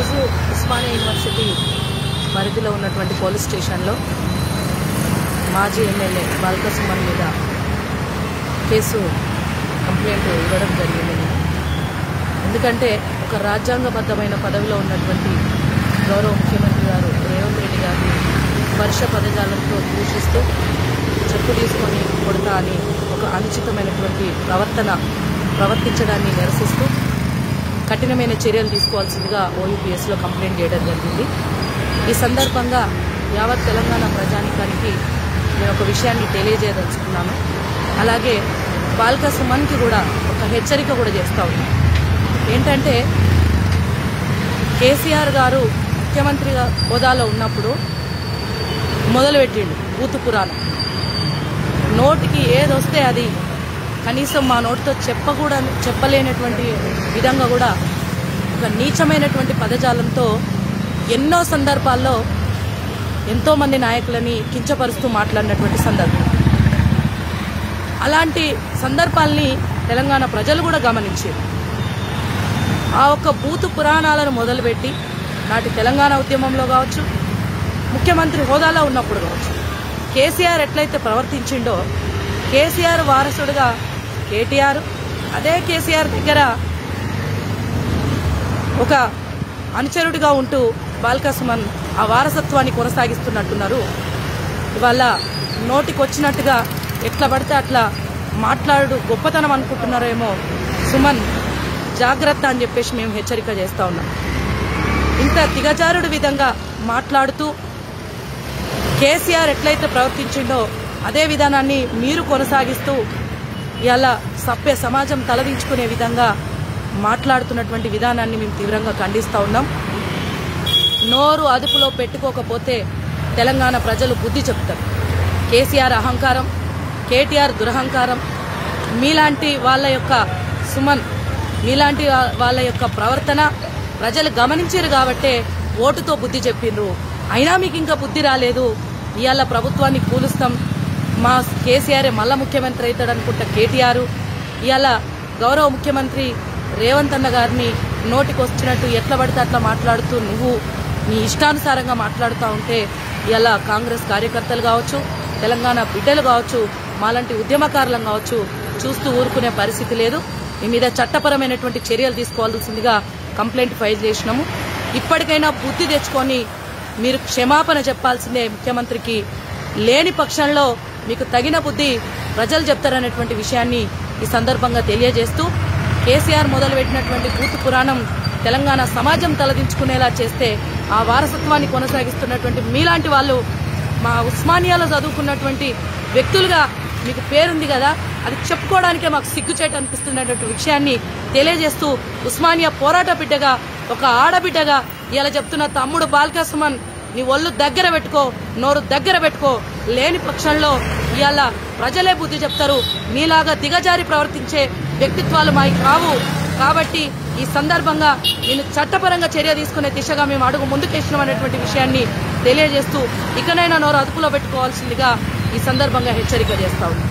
ఈరోజు ఉస్మానియా యూనివర్సిటీ పరిధిలో ఉన్నటువంటి పోలీస్ స్టేషన్లో మాజీ ఎమ్మెల్యే బాల్క సుమన్ మీద కేసు కంప్లైంట్ ఇవ్వడం జరిగింది. ఎందుకంటే ఒక రాజ్యాంగబద్ధమైన పదవిలో ఉన్నటువంటి గౌరవ ముఖ్యమంత్రి గారు రేవంత్ రెడ్డి గారిని వర్ష పదజాలంతో దూషిస్తూ చెప్పు తీసుకొని కొడతా అని ఒక అనుచితమైనటువంటి ప్రవర్తించడాన్ని నిరసిస్తూ కఠినమైన చర్యలు తీసుకోవాల్సిందిగా ఓయూపీఎస్లో కంప్లైంట్ చేయడం జరిగింది. ఈ సందర్భంగా యావత్ తెలంగాణ ప్రజానికానికి నేను ఒక విషయాన్ని తెలియజేయదలుచుకున్నాను. అలాగే బాల్క సుమన్కి కూడా ఒక హెచ్చరిక కూడా చేస్తా ఉన్నాను. ఏంటంటే కేసీఆర్ గారు ముఖ్యమంత్రి హోదాలో ఉన్నప్పుడు మొదలుపెట్టిండు బూతు పురాణం. నోటికి ఏదొస్తే అది కనీసం మా నోటితో చెప్పలేనటువంటి విధంగా కూడా ఒక నీచమైనటువంటి పదజాలంతో ఎన్నో సందర్భాల్లో ఎంతోమంది నాయకులని కించపరుస్తూ మాట్లాడినటువంటి సందర్భం. అలాంటి సందర్భాల్ని తెలంగాణ ప్రజలు కూడా గమనించారు. ఆ ఒక్క బూతు పురాణాలను మొదలుపెట్టి నాటి తెలంగాణ ఉద్యమంలో కావచ్చు, ముఖ్యమంత్రి హోదాలో ఉన్నప్పుడు కావచ్చు, కేసీఆర్ ఎట్లయితే ప్రవర్తించిండో కేసీఆర్ వారసుడుగా కేటీఆర్, అదే కేసీఆర్ దగ్గర ఒక అనుచరుడిగా ఉంటూ బాల్క సుమన్ ఆ వారసత్వాన్ని కొనసాగిస్తున్నట్టున్నారు. ఇవాళ నోటికి వచ్చినట్టుగా ఎట్లా పడితే అట్లా మాట్లాడు గొప్పతనం అనుకుంటున్నారేమో. సుమన్ జాగ్రత్త అని చెప్పేసి మేము హెచ్చరిక చేస్తా ఉన్నాం. ఇంత దిగజారుడు విధంగా మాట్లాడుతూ కేసీఆర్ ఎట్లయితే ప్రవర్తించిండో అదే విధానాన్ని మీరు కొనసాగిస్తూ ఇలా సభ్య సమాజం తలదించుకునే విధంగా మాట్లాడుతున్నటువంటి విధానాన్ని మేము తీవ్రంగా ఖండిస్తూ ఉన్నాం. నోరు అదుపులో పెట్టుకోకపోతే తెలంగాణ ప్రజలు బుద్ధి చెప్తారు. కేసీఆర్ అహంకారం, కేటీఆర్ దురహంకారం, మీలాంటి వాళ్ళ యొక్క సుమన్, మీలాంటి వాళ్ళ యొక్క ప్రవర్తన ప్రజలు గమనించారు కాబట్టే ఓటుతో బుద్ధి చెప్పిండ్రు. అయినా మీకు ఇంకా బుద్ధి రాలేదు. ఇవాళ ప్రభుత్వాన్ని కూలుస్తాం, మా కేసీఆర్ మళ్ళా ముఖ్యమంత్రి అవుతాడు అనుకుంటా కేటీఆర్, ఇవాళ గౌరవ ముఖ్యమంత్రి రేవంత్ అన్న గారిని నోటికి వచ్చినట్టు ఎట్లా పడితే అట్లా మాట్లాడుతూ నువ్వు నీ ఇష్టానుసారంగా మాట్లాడుతూ ఉంటే ఇవాళ కాంగ్రెస్ కార్యకర్తలు కావచ్చు, తెలంగాణ బిడ్డలు కావచ్చు, మాలాంటి ఉద్యమకారులం కావచ్చు చూస్తూ ఊరుకునే పరిస్థితి లేదు. మీ మీద చట్టపరమైనటువంటి చర్యలు తీసుకోవాల్సిందిగా కంప్లైంట్ ఫైల్ చేసినాము. ఇప్పటికైనా బుద్ధి తెచ్చుకొని మీరు క్షమాపణ చెప్పాల్సిందే ముఖ్యమంత్రికి. లేని పక్షంలో మీకు తగిన బుద్ధి ప్రజలు చెప్తారనేటువంటి విషయాన్ని ఈ సందర్భంగా తెలియజేస్తూ కేసీఆర్ మొదలుపెట్టినటువంటి బూతు పురాణం తెలంగాణ సమాజం తలదించుకునేలా చేస్తే ఆ వారసత్వాన్ని కొనసాగిస్తున్నటువంటి మీలాంటి వాళ్ళు మా ఉస్మానియాలో చదువుకున్నటువంటి వ్యక్తులుగా మీకు పేరుంది కదా, అది చెప్పుకోవడానికే మాకు సిగ్గుచేట అనిపిస్తున్నటువంటి విషయాన్ని తెలియజేస్తూ ఉస్మానియా పోరాట బిడ్డగా, ఒక ఆడబిడ్డగా ఇలా చెప్తున్న తమ్ముడు బాల్క సుమన్, నీ ఒళ్ళు దగ్గర పెట్టుకో, నోరు దగ్గర పెట్టుకో. లేని పక్షంలో ఇవాళ ప్రజలే బుద్ధి చెప్తారు. నీలాగా దిగజారి ప్రవర్తించే వ్యక్తిత్వాలు మావి కావు. కాబట్టి ఈ సందర్భంగా నేను చట్టపరంగా చర్య తీసుకునే దిశగా మేము అడుగు ముందుకేసినాం అనేటువంటి విషయాన్ని తెలియజేస్తూ ఇకనైనా నోరు అదుపులో పెట్టుకోవాల్సిందిగా ఈ సందర్భంగా హెచ్చరిక చేస్తా ఉన్నాం.